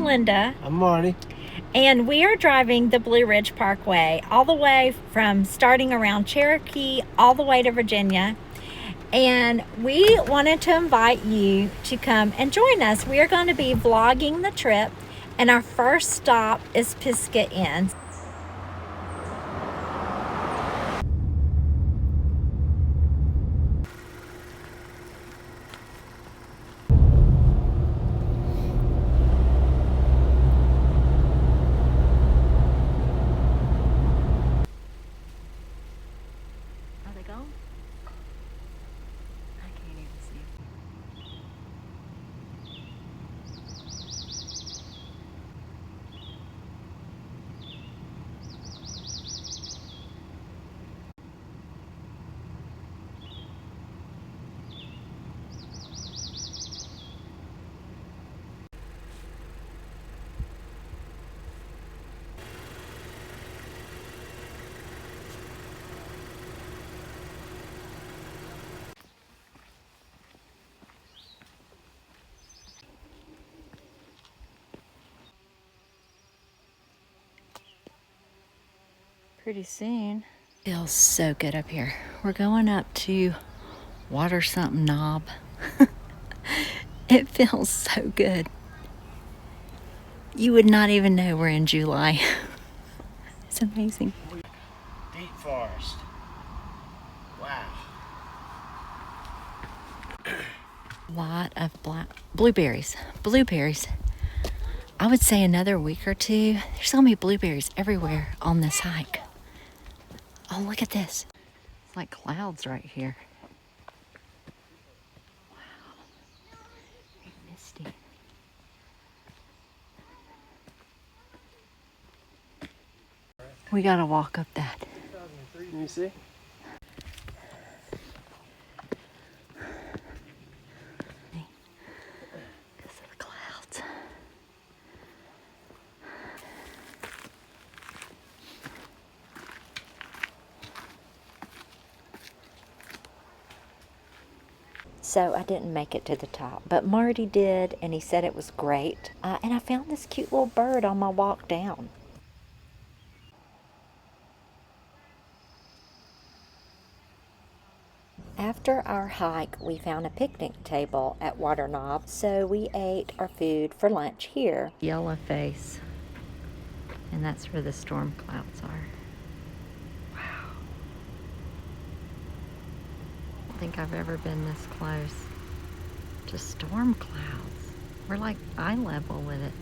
Linda. I'm Marty. And we are driving the Blue Ridge Parkway all the way from starting around Cherokee all the way to Virginia. And we wanted to invite you to come and join us. We are going to be vlogging the trip, and our first stop is Pisgah Inn. Are they gone? I can't even see. Pretty soon. Feels so good up here. We're going up to Water something knob. It feels so good. You would not even know we're in July. It's amazing. Deep forest. Wow. A lot of blueberries. I would say another week or two, there's gonna be blueberries everywhere on this hike. Oh, look at this. It's like clouds right here. Wow. Very misty. We gotta walk up that. Let me see. Because of the clouds. So I didn't make it to the top, but Marty did, and he said it was great. And I found this cute little bird on my walk down. After our hike, we found a picnic table at Waterrock, so we ate our food for lunch here. Yellow face, and that's where the storm clouds are. Wow. I don't think I've ever been this close to storm clouds. We're like eye level with it.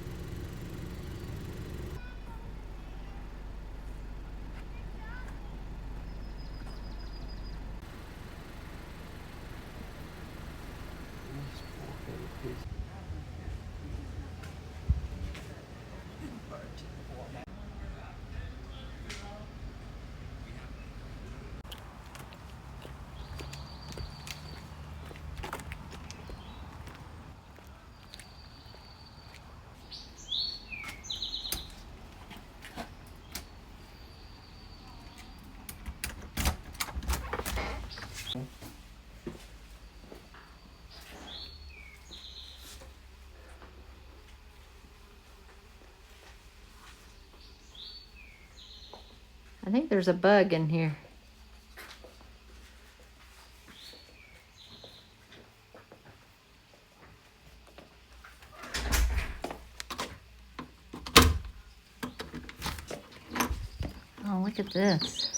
I think there's a bug in here. Oh, look at this.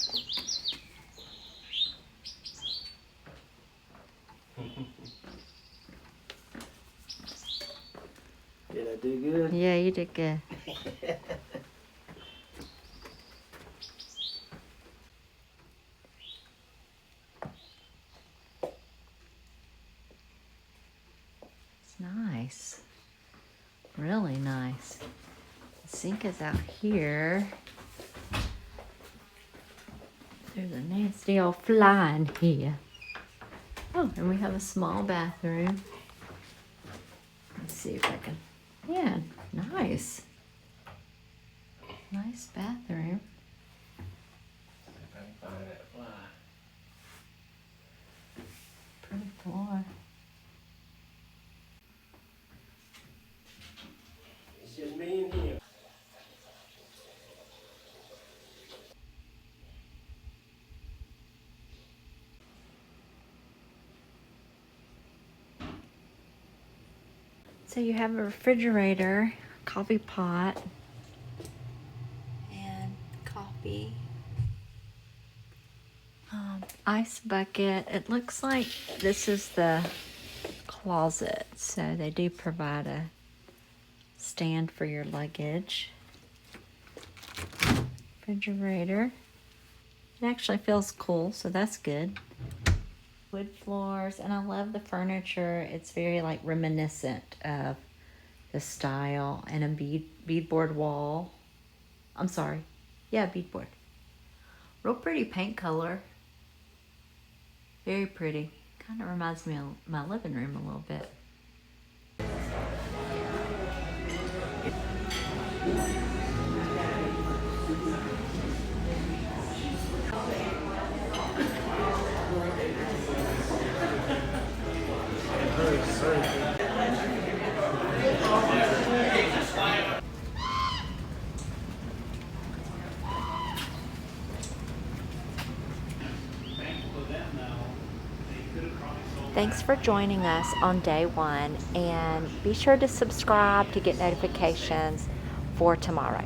Did I do good? Yeah, you did good. It's nice. Really nice. The sink is out here. There's a nasty old fly in here. Oh, and we have a small bathroom. Let's see if I can. Yeah, nice. Nice bathroom. See if I can find that fly. Pretty floor. It's just me So you have a refrigerator, coffee pot, and coffee. Ice bucket. It looks like this is the closet, so they do provide a stand for your luggage. Refrigerator. It actually feels cool, so that's good. Wood floors, and I love the furniture. It's very like reminiscent of the style, and a beadboard wall. I'm sorry. Yeah, beadboard. Real pretty paint color. Very pretty. Kind of reminds me of my living room a little bit. Thanks for joining us on day one, and be sure to subscribe to get notifications for tomorrow.